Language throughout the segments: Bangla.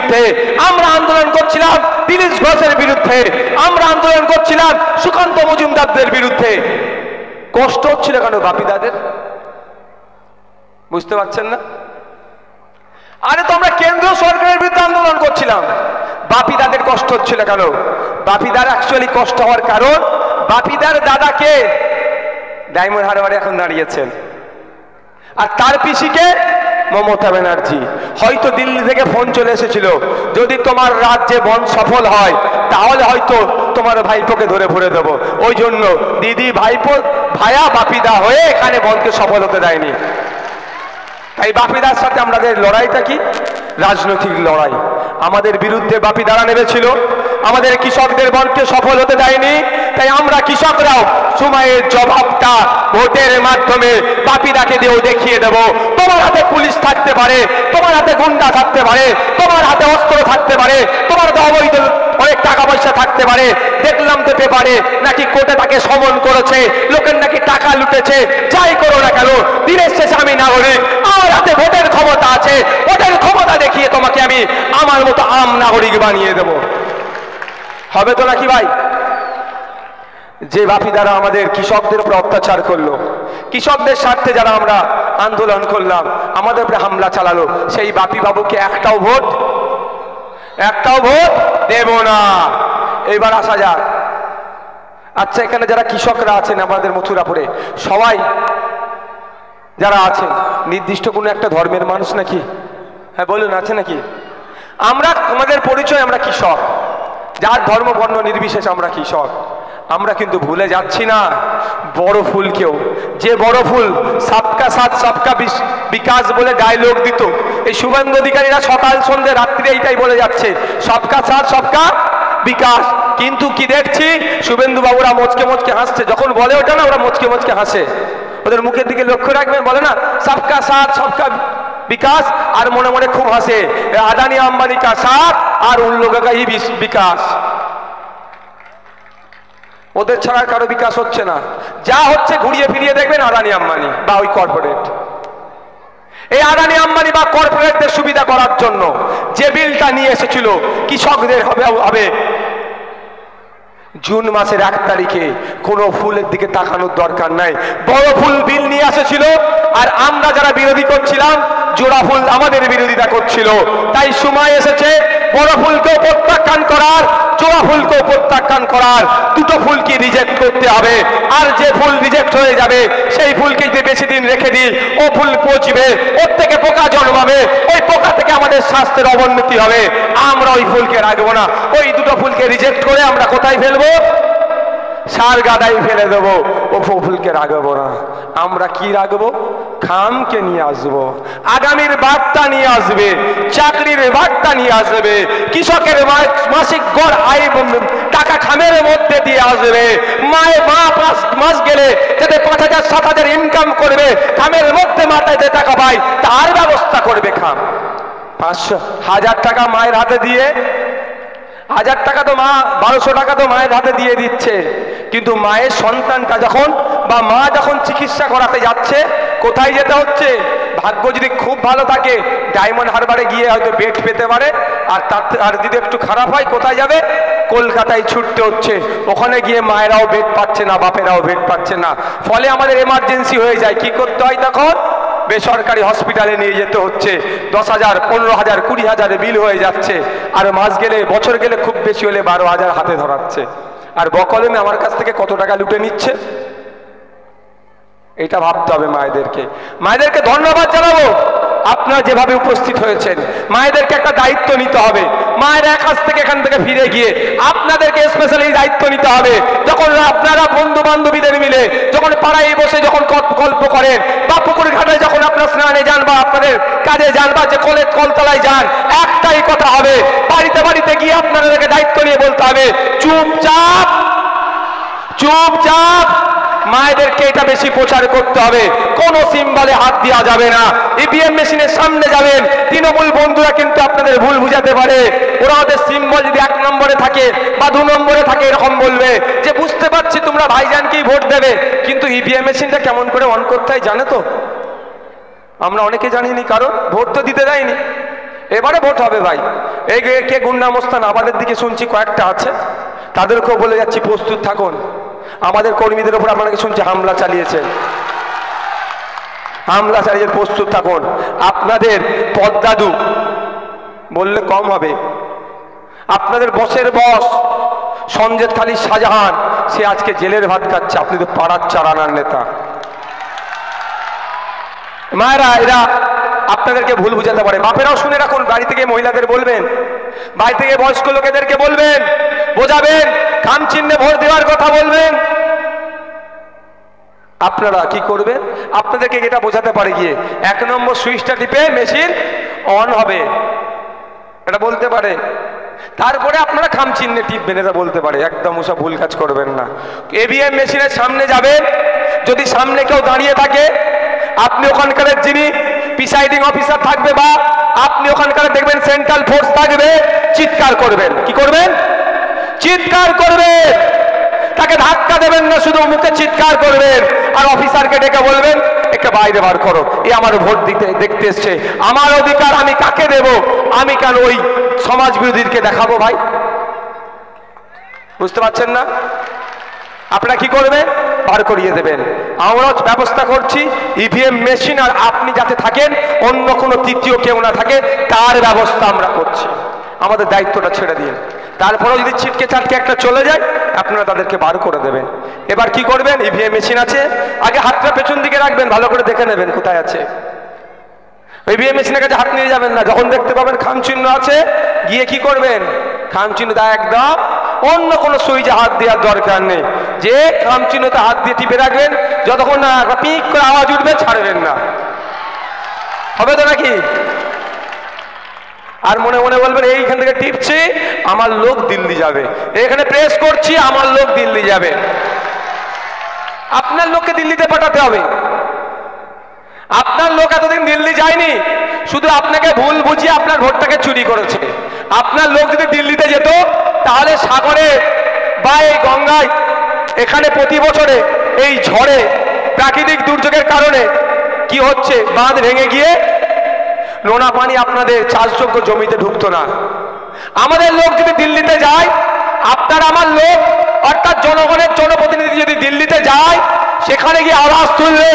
বিরুদ্ধে, আমরা আন্দোলন করছিলাম দিলীপ ঘোষের বিরুদ্ধে, আমরা আন্দোলন করছিলাম সুকান্ত মজুমদারদের বিরুদ্ধে। কষ্ট হচ্ছিল কেন বাপিদাদের? বুঝতে পারছেন না? আরে তো আমরা কেন্দ্রীয় সরকারের বিরুদ্ধে আন্দোলন করছিলাম, বাপিদাদের কষ্ট হচ্ছিল কেন? বাপিদার অ্যাকচুয়ালি কষ্ট হওয়ার কারণ, বাপিদার দাদাকে ডায়মন্ড হারবারে এখন দাঁড়িয়েছেন, আর তার পিসিকে মমতা ব্যানার্জি। হয়তো দিল্লি থেকে ফোন চলে এসেছিল, যদি তোমার রাজ্যে বন সফল হয় তাহলে হয়তো তোমার ভাইপোকে ধরে ভরে দেবো। ওই জন্য দিদি ভাইপো ভায়া বাপিদা হয়ে এখানে বনকে সফল হতে দেয়নি। তাই বাপিদার সাথে আমাদের লড়াইটা কি? রাজনৈতিক লড়াই। আমাদের বিরুদ্ধে বাপিদারা নেমেছিল, আমাদের কৃষকদের বনকে সফল হতে দেয়নি। তাই আমরা কৃষকরাও সময়ের জবাবটা ভোটের মাধ্যমে বাপিদাকে দিয়েও দেখিয়ে দেব। তোমার হাতে পুলিশ থাকতে পারে, তোমার হাতে গুন্ডা থাকতে পারে, তোমার হাতে অস্ত্র থাকতে পারে, তোমার অবৈধ অনেক টাকা পয়সা থাকতে পারে। দেখলাম তো পেপারে নাকি কোর্টে তাকে সমন করেছে, লোকের নাকি টাকা লুটেছে। যাই করো না কেন, দিনের শেষে আমি নাগরিক, আমার হাতে ভোটের ক্ষমতা আছে। ভোটের ক্ষমতা দেখিয়ে তোমাকে আমি আমার মতো আম নাগরিক বানিয়ে দেব। হবে তো নাকি ভাই? যে বাপিদারা আমাদের কৃষকদের উপর অত্যাচার করলো, কৃষকদের স্বার্থে যারা আমরা আন্দোলন করলাম, আমাদের উপরে হামলা চালালো, সেই বাপি বাবুকে একটাও ভোট দেব না। এবার আসা যাক, আচ্ছা এখানে যারা কৃষকরা আছেন আমাদের মথুরাপুরে, সবাই যারা আছেন নির্দিষ্ট কোনো একটা ধর্মের মানুষ নাকি? হ্যাঁ বলুন, আছে নাকি? আমরা আমাদের পরিচয়, আমরা কৃষক, যার ধর্ম বর্ণ নির্বিশেষে আমরা কৃষক। আমরা কিন্তু ভুলে যাচ্ছি না বড় ফুলকেও। যে বড় ফুল সবকা সাথ সবকা বিকাশ বলে ডায়লগ দিত, এই শুভেন্দু অধিকারীরা সকাল সন্ধ্যে রাত্রি এইটাই বলে যাচ্ছে, সবকা সাথ সবকা বিকাশ। কিন্তু কি দেখছি, শুভেন্দু বাবুরা মোচকে মোচকে হাসছে। যখন বলে ওটা না, ওরা মোচকে মোচকে হাসে। ওদের মুখের দিকে লক্ষ্য রাখবেন, বলে না সবকা সাথ সবকা বিকাশ, আর মনে মনে খুব হাসে আদানি আম্বানি কা সাথ আর উন লোগোं का ही বিকাশ। ওদের ছাড়া কারো বিকাশ হচ্ছে না। যা হচ্ছে ঘুরিয়ে ফিরিয়ে দেখবেন আদানি আম্বানি বা ওই কর্পোরেট। এই আদানি আম্বানি বা কর্পোরেটদের সুবিধা করার জন্য যে বিলটা নিয়ে এসেছিল কৃষকদের হবে জুন মাসের 1 তারিখে, কোনো ফুলের দিকে তাকানোর দরকার নাই, বড় ফুল বিল নিয়ে এসেছিল। আর আমরা যারা বিরোধী করছিলাম, জোড়া ফুল আমাদের বিরোধিতা করছিল। তাই সময় এসেছে বড় ফুলকেও প্রত্যাখ্যান করার, জোড়া ফুলকেও প্রত্যাখ্যান করার। দুটো ফুলকে রিজেক্ট করতে হবে। আর যে ফুল রিজেক্ট হয়ে যাবে সেই ফুলকে যদি বেশি দিন রেখে দিই, ও ফুল পচবে, ওর থেকে পোকা জন্মাবে, ওই পোকা থেকে আমাদের স্বাস্থ্যের অবনতি হবে। আমরা ওই ফুলকে রাখবো না। ওই দুটো ফুলকে রিজেক্ট করে আমরা কোথায় ফেলবো? সার গাদাই ফেলে দেবো। ও ফুলকে রাখবো না। আমরা কি রাখবো? খামকে নিয়ে আসবো, আগামীর বার্তা নিয়ে আসবে, চাকরির বার্তা নিয়ে আসবে, কৃষকের মাসিক গড় আয় টাকা খামের মধ্যে দিয়ে আসবে। মায়ের মাস গেলে যাতে 5,000-7,000 ইনকাম করবে, খামের মধ্যে মাথায় যে টাকা পায় তার ব্যবস্থা করবে খাম। 500-1000 টাকা মায়ের হাতে দিয়ে, 1000 টাকা তো মা, 1200 টাকা তো মায়ের হাতে দিয়ে দিচ্ছে। কিন্তু মায়ের সন্তানটা যখন বা মা যখন চিকিৎসা করাতে যাচ্ছে, কোথায় যেতে হচ্ছে? ভাগ্য যদি খুব ভালো থাকে ডায়মন্ড হারবারে গিয়ে হয়তো বেড পেতে পারে, আর যদি একটু খারাপ হয় কোথায় যাবে? কলকাতায় ছুটতে হচ্ছে। ওখানে গিয়ে মায়েরাও বেড পাচ্ছে না, বাপেরাও বেড পাচ্ছে না। ফলে আমাদের এমার্জেন্সি হয়ে যায়। কি করতে হয় তখন? বেসরকারি হসপিটালে নিয়ে যেতে হচ্ছে। 10,000, 15,000, 20,000 বিল হয়ে যাচ্ছে। আর মাস গেলে, বছর গেলে খুব বেশি হলে 12,000 হাতে ধরাচ্ছে। আর বকলমে আমার কাছ থেকে কত টাকা লুটে নিচ্ছে, এটা ভাবতে হবে মায়েদেরকে। মায়েদেরকে ধন্যবাদ জানাবো, আপনারা যেভাবে উপস্থিত হয়েছেন। মায়েদেরকে একটা দায়িত্ব নিতে হবে। মায়েরা কাছ থেকে এখান থেকে ফিরে গিয়ে আপনাদেরকে স্পেশালি দায়িত্ব নিতে হবে। যখন আপনারা বন্ধু বান্ধবীদের মিলে যখন পাড়ায় বসে যখন গল্প করেন, বা পুকুর ঘাটে যখন আপনারা স্নানে যান বা আপনাদের কাজে যান বা যে কলতলায় যান, একটাই কথা হবে, বাড়িতে বাড়িতে গিয়ে আপনাদেরকে দায়িত্ব নিয়ে বলতে হবে, চুপচাপ চুপচাপ। মায়েদেরকে এটা বেশি প্রচার করতে হবে। কোনো সিম্বলে হাত দেওয়া যাবে না। ইভিএম মেশিনের সামনে যাবেন, তৃণমূল বন্ধুরা কিন্তু আপনাদের ভুল বুঝাতে পারে। ওরা ওদের সিম্বল যদি 1 নম্বরে থাকে বা 2 নম্বরে থাকে, এরকম বলবে যে বুঝতে পারছি তোমরা ভাইজানকেই ভোট দেবে, কিন্তু ইভিএম মেশিনটা কেমন করে অন করতে হয় জানে তো? আমরা অনেকে জানিনি, কারণ ভোট তো দিতে দেয়নি। এবারে ভোট হবে ভাই। এই কে গুন্ডা মোস্তান আমাদের দিকে শুনছি কয়েকটা আছে, তাদেরকেও বলে যাচ্ছি প্রস্তুত থাকুন। আমাদের কর্মীদের উপর আপনাকে শুনছি হামলা চালিয়েছেন, হামলা চালিয়ে প্রস্তুত থাকুন। আপনাদের পদ্মাদু বললে কম হবে, আপনাদের বসের বস সঞ্জেদ খালি শাহজাহান, সে আজকে জেলের ভাত খাচ্ছে, আপনি তো পাড়ার চারানার নেতা। মায়েরা এরা আপনাদেরকে ভুল বুঝাতে পারে, বাপেরাও শুনে রাখুন, বাড়ি থেকে মহিলাদের বলবেন, বাড়ি থেকে বয়স্ক লোকেদেরকে বলবেন, বোঝাবেন, খাম চিহ্নে ভোট দেওয়ার কথা বলবেন। আপনারা কি করবেন, আপনাদেরকে এটা বোঝাতে পারে গিয়ে 1 নম্বর সুইচটা টিপে মেশিন অন হবে, এটা বলতে পারে। তারপরে আপনারা খাম চিহ্নে টিপবেন, এটা বলতে পারে। একদম ওসব ভুল কাজ করবেন না। ইভিএম মেশিনের সামনে যাবেন, যদি সামনে কেউ দাঁড়িয়ে থাকে, আপনি ওখানকার যিনি প্রিসাইডিং অফিসার থাকবে বা আপনি ওখানকার দেখবেন সেন্ট্রাল ফোর্স থাকবে, চিৎকার করবেন। কি করবেন? চিৎকার করবেন, তাকে ধাক্কা দেবেন না, শুধু মুখে চিৎকার করবেন। আর অফিসারকে ডেকে বলবেন একে বাইরে বার করো, এ আমার ভোট দেখতে এসছে, আমার অধিকার আমি কাকে দেব, আমি কেন ওই সমাজ বিরোধীকে দেখাবো? ভাই বুঝতে পারছেন না? আপনারা কি করবেন? বার করিয়ে দেবেন। আমরা ব্যবস্থা করছি ইভিএম মেশিন আর আপনি যাতে থাকেন, অন্য কোনো তৃতীয় কেউ না থাকে, তার ব্যবস্থা আমরা করছি। আমাদের দায়িত্বটা ছেড়ে দিন। তারপরেও যদি ছিটকে চাটকে একটা চলে যায়, আপনারা তাদেরকে বার করে দেবেন। এবার কি করবেন? ইভিএম মেশিন আছে, আগে হাতটা পেছন দিকে রাখবেন, ভালো করে দেখে নেবেন কোথায় আছে। ইভিএম মেশিনের কাছে হাত নিয়ে যাবেন না, যখন দেখতে পাবেন খাম চিহ্ন আছে, গিয়ে কি করবেন? খাম চিহ্নটা একদম, অন্য কোনো সুইচে হাত দেওয়ার দরকার নেই, যে খাম চিহ্নতে হাত দিয়ে টিপে রাখবেন, যতক্ষণ না পিক করে আওয়াজ উঠবে ছাড়বেন না। হবে তো নাকি? আর মনে মনে বলবেন এইখান থেকে টিপছি আমার লোক দিল্লি যাবে, এখানে প্রেস করছি আমার লোক দিল্লি যাবে। আপনার লোককে দিল্লিতে পাঠাতে হবে। আপনার লোক এতদিন দিল্লি যায়নি, শুধু আপনাকে ভুল বুঝিয়ে আপনার ভোটটাকে চুরি করেছে। আপনার লোক যদি দিল্লিতে যেত, তাহলে সাগরে বা এই গঙ্গায় এখানে প্রতি বছরে এই ঝড়ে প্রাকৃতিক দুর্যোগের কারণে কি হচ্ছে, বাঁধ ভেঙে গিয়ে নোনা পানি আপনাদের চাষযোগ্য জমিতে ঢুকতো না। আমাদের লোক যদি দিল্লিতে যায়, আপনার আমার লোক অর্থাৎ জনগণের জনপ্রতিনিধি যদি দিল্লিতে যায়, সেখানে গিয়ে আওয়াজ তুললে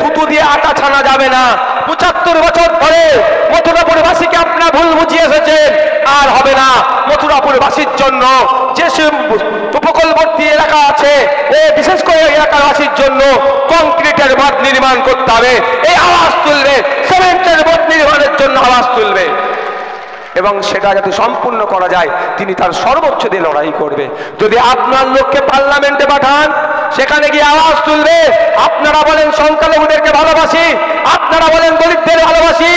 থুতু দিয়ে আটা ছানা যাবে না। 75 বছর ধরে মথুরাপুরবাসীকে আপনারা ভুল বুঝিয়ে এসেছেন, আর হবে না। মথুরাপুরবাসীর জন্য যে উপকূলবর্তী এলাকা আছে, বিশেষ করে এলাকাবাসীর জন্য কংক্রিটের বাঁধ নির্মাণ করতে হবে, এই আওয়াজ তুলবে। সিমেন্টের বাঁধ নির্মাণের জন্য আওয়াজ তুলবে, এবং সেটা যাতে সম্পূর্ণ করা যায় তিনি তার সর্বোচ্চ দিয়ে লড়াই করবে। যদি আপনার লোককে পার্লামেন্টে পাঠান, সেখানে গিয়ে আওয়াজ তুলবে। আপনারা বলেন সংখ্যালঘুদেরকে ভালোবাসি, আপনারা বলেন দলিতদের ভালোবাসি,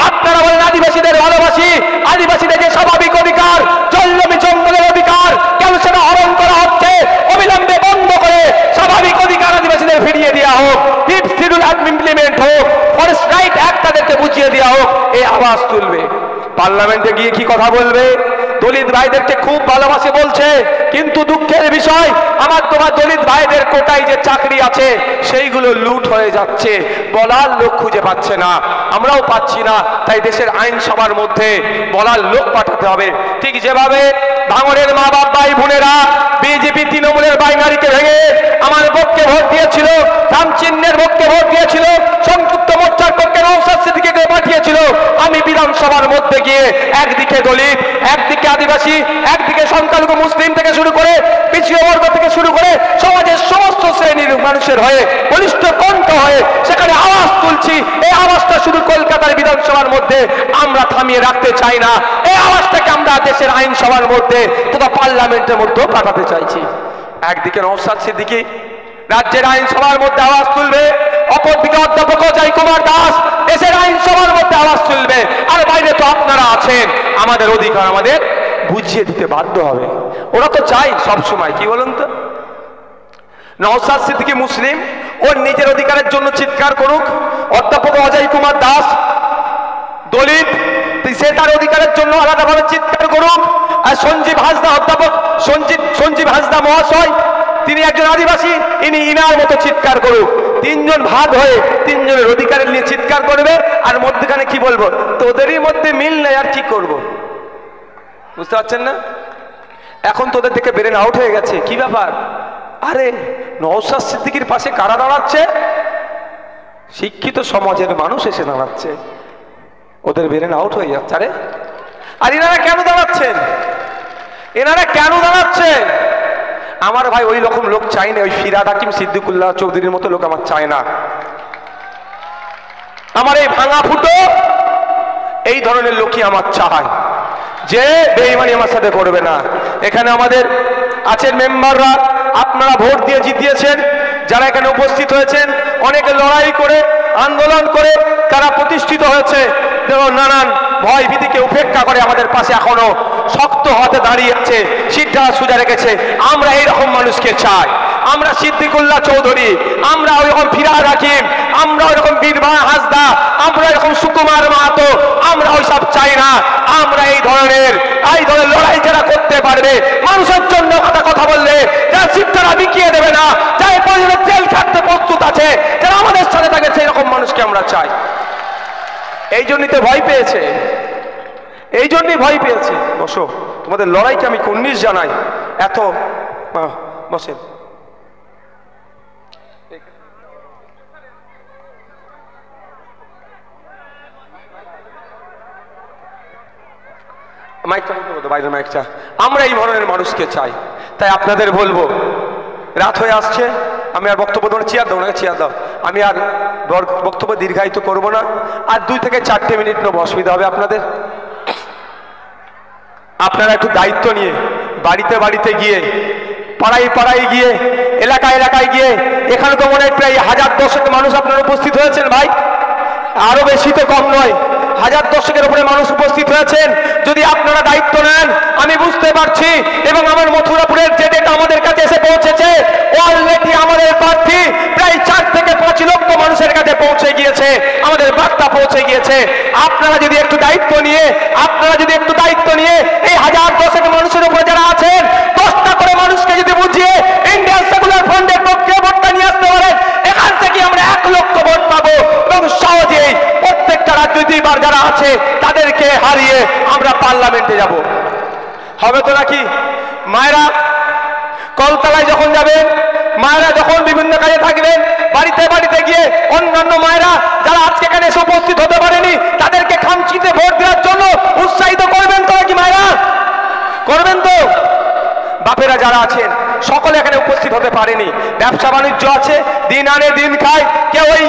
আপনারা বলেন আদিবাসীদের ভালোবাসি, আদিবাসীদের যে স্বাভাবিক অধিকার, জলজমি জঙ্গলের অধিকার, কেন সেটা হরণ করা হচ্ছে? অবিলম্বে বন্ধ করে স্বাভাবিক অধিকার আদিবাসীদের ফিরিয়ে দেওয়া হোক, 5th শিডিউল ইমপ্লিমেন্ট হোক, ফরেস্ট রাইট অ্যাক্ট তাদেরকে বুঝিয়ে দেওয়া হোক, এই আওয়াজ তুলবে। পার্লামেন্টে গিয়ে কি কথা বলবে? দলিত ভাইদেরকে খুব ভালোবাসে বলছে, কিন্তু দুঃখের বিষয় আমার তোমার দলিত ভাইদের কোটায় যে চাকরি আছে সেইগুলো লুট হয়ে যাচ্ছে, বলার লোক খুঁজে পাচ্ছে না, আমরাও পাচ্ছি না। তাই দেশের আইনসভার মধ্যে বলার লোক পাঠাতে হবে। ঠিক যেভাবে ভাঙড়ের মা বাপ ভাই বোনেরা বিজেপি তৃণমূলের বাইনারিকে ভেঙে আমার পক্ষে ভোট দিয়েছিল, রাম চিহ্নের পক্ষে ভোট দিয়েছিল, সংযুক্ত মোর্চার পক্ষে নওশাদ সিদ্দিকীকে পাঠিয়েছিল, আমি বিধানসভার মধ্যে গিয়ে একদিকে দলিত, একদিকে আদিবাসী, একদিকে সংখ্যালঘু মুসলিম থেকে শুরু করে পিছিয়ে বর্গ থেকে শুরু করে সমাজের সমস্ত শ্রেণীর মানুষের হয়ে বলিষ্ঠ কণ্ঠ হয়ে সেখানে আওয়াজ তুলছি। এই আওয়াজটা শুধু কলকাতার বিধানসভার মধ্যে আমরা থামিয়ে রাখতে চাই না, এই আওয়াজটাকে আমরা দেশের আইনসভার মধ্যে তথা পার্লামেন্টের মধ্যেও পাঠাতে চাইছি। একদিকে নওশাদ সিদ্দিকী রাজ্যের আইনসভার মধ্যে আওয়াজ তুলবে, অপরদিকে অধ্যাপক অজয় কুমার দাস দেশের আইনসভার মধ্যে আওয়াজ তুলবে। আর বাইরে তো আপনারা আছেন, আমাদের অধিকার আমাদের বুঝিয়ে দিতে বাধ্য হবে। ওরা তো চাই সব সময়, কি বলুন তো, নওশাদ সিদ্দিকী মুসলিম, ওর নিজের অধিকারের জন্য চিৎকার করুক, অধ্যাপক অজয় কুমার দাস দলিত, সে তার অধিকারের জন্য আলাদাভাবে চিৎকার করুক। আর সঞ্জীব হাসদা, অধ্যাপক সঞ্জীব হাসদা মহাশয়, তিনি একজন আদিবাসী, ইনি ইনার মতো চিৎকার করুক। তিনজন ভাগ হয়ে তিনজনের অধিকারের নিয়ে চিৎকার করবে, আর মধ্যখানে কি বলবো, তোদেরই মধ্যে মিল নেই, আর কি করব? বুঝতে পারছেন না? এখন তোদের থেকে ব্রেন আউট হয়ে গেছে। কি ব্যাপার? আরে নওশাদ সিদ্দিকীর পাশে কারা দাঁড়াচ্ছে? শিক্ষিত সমাজের মানুষ এসে দাঁড়াচ্ছে, ওদের ব্রেন আউট হয়ে যাচ্ছে। আরে আর এনারা কেন দাঁড়াচ্ছেন? এনারা কেন দাঁড়াচ্ছেন? আমার ভাই ওই রকম লোক চাই না, ওই ফিরাদ হাকিম সিদ্দিকুল্লাহ চৌধুরীর মতো লোক আমার চাই না। আমার এই ভাঙা ফুটো এই ধরনের লোকই আমার চাই, যে বেঈমানি আমার সাথে করবে না। এখানে আমাদের আছেন মেম্বাররা, আপনারা ভোট দিয়ে জিতিয়েছেন, যারা এখানে উপস্থিত হয়েছেন, অনেকে লড়াই করে আন্দোলন করে তারা প্রতিষ্ঠিত হয়েছে, নানান ভয় ভীতিকে উপেক্ষা করে আমাদের পাশে এখনো শক্ত হাতে দাঁড়িয়ে আছে, সিদ্ধা সোজা রেখেছে। আমরা এইরকম মানুষকে চাই। আমরা সিদ্দিকুল্লাহ চৌধুরী, আমরা ওইরকম ফিরাদ হাকিম, আমরা ওইরকম বীরভা হাসদা, আমরা এরকম সুকুমার মাহাতো, আমরা ওইসব চাই না। আমরা এই ধরনের লড়াই যারা করতে পারবে, মানুষের জন্য কথা বললে যারা শিক্ষারা বিকিয়ে দেবে না, যারা প্রয়োজনে জেল খাটতে প্রস্তুত আছে, যারা আমাদের সাথে থাকে, সেই রকম মানুষকে আমরা চাই। এই জন্যই তো ভয় পেয়েছে, এই জন্যই ভয় পেয়েছে। বসো, তোমাদের লড়াইকে আমি কুর্নিশ জানাই। এত বসেন, মাইকটা বলতে বলতো বাইরের মাইকটা। আমরা এই ধরনের মানুষকে চাই। তাই আপনাদের বলবো, রাত হয়ে আসছে, আমি আর বক্তব্য দেবো না। চেয়ার দাও, ওনাকে চেয়ার দাও। আমি আর বক্তব্য দীর্ঘায়িত করবো না। আর 2 থেকে 4 মিনিট নেবো, অসুবিধা হবে আপনাদের? আপনারা একটু দায়িত্ব নিয়ে বাড়িতে বাড়িতে গিয়ে, পাড়ায় পাড়ায় গিয়ে, এলাকায় এলাকায় গিয়ে, এখানে তো মনে হয় প্রায় 1000-1000 মানুষ আপনারা উপস্থিত হয়েছেন ভাই, আরো বেশি তো কম নয়, 1000-1000-এর উপরে মানুষ উপস্থিত হয়েছেন। যদি আপনারা দায়িত্ব নেন, আমি বুঝতে পারছি, এবং আমার মথুরাপুরের যে ডেটা আমাদের কাছে এসে পৌঁছেছে, অলরেডি আমাদের প্রার্থী প্রায় 4 থেকে 5 লক্ষ মানুষের কাছে পৌঁছে গিয়েছে, আমাদের বার্তা পৌঁছে গিয়েছে। আপনারা যদি একটু দায়িত্ব নিয়ে, এই 1000-1000 মানুষের উপরে যারা আছেন, 10টা করে মানুষকে যদি বুঝিয়ে ইন্ডিয়ান সেকুলার ফ্রন্টের পক্ষে ভোটটা নিয়ে আসতে পারেন, এখান থেকে আমরা 1 লক্ষ ভোট পাবো, এবং সহজেই প্রত্যেকটা রাজনৈতিকবার যারা আছে তাদেরকে হারিয়ে আমরা পার্লামেন্টে যাব। হবে তো নাকি? মায়েরা কলতলায় যখন যাবেন, মায়েরা যখন বিভিন্ন কাজে থাকবেন, বাড়িতে বাড়িতে গিয়ে অন্যান্য মায়েরা যারা আজকে এখানে এসে উপস্থিত হতে পারেনি, তাদেরকে খামচিতে ভোট দেওয়ার জন্য উৎসাহিত করবেন তো নাকি? মায়েরা করবেন তো? বাপেরা যারা আছেন সকলে এখানে উপস্থিত হতে পারেনি, ব্যবসা বাণিজ্য আছে, দিন আনে দিন খায়, কেউ ওই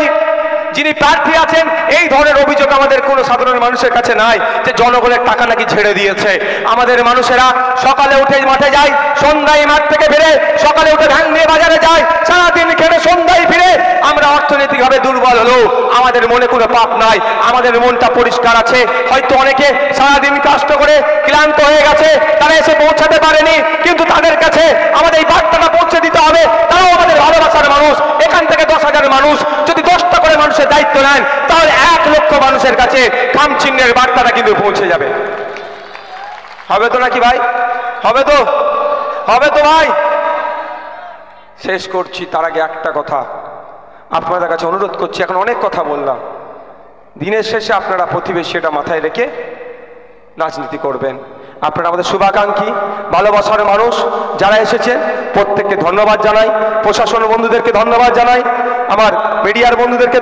যিনি প্রার্থী আছেন এই ধরনের অভিযোগ আমাদের কোনো সাধারণ মানুষের কাছে নাই যে জনগণের টাকা নাকি ছেড়ে দিয়েছে। আমাদের মানুষেরা সকালে উঠে মাঠে যায়, সন্ধ্যায় মাঠ থেকে ফিরে, সকালে উঠে ধান নিয়ে বাজারে যায়, সারাদিন খেটে সন্ধ্যায় ফিরে। আমরা অর্থনৈতিকভাবে দুর্বল হলেও আমাদের মনে কোনো পাপ নাই, আমাদের মনটা পরিষ্কার আছে। হয়তো অনেকে সারাদিন কষ্ট করে ক্লান্ত হয়ে গেছে, তারা এসে পৌঁছাতে পারেনি, কিন্তু তাদের কাছে আমাদের এই বার্তাটা পৌঁছে দিতে হবে। তারাও আমাদের ভালোবাসার মানুষ। এখান থেকে 10,000 মানুষ যদি 10টা করে মানুষের দায়িত্ব নেন, তাহলে 1 লক্ষ মানুষের কাছে খামচিহ্নের বার্তাটা কিন্তু পৌঁছে যাবে। হবে তো নাকি ভাই? হবে তো? হবে তো ভাই? শেষ করছি, তার আগে একটা কথা আপনাদের কাছে অনুরোধ করছি। এখন অনেক কথা বললাম, দিনের শেষে আপনারা প্রতিবেশী এটা মাথায় রেখে রাজনীতি করবেন। আপনারা আমাদের শুভাকাঙ্ক্ষী, ভালোবাসার মানুষ। যারা এসেছেন প্রত্যেককে ধন্যবাদ জানাই, প্রশাসন বন্ধুদেরকে ধন্যবাদ জানাই, আমার মিডিয়ার বন্ধুদেরকে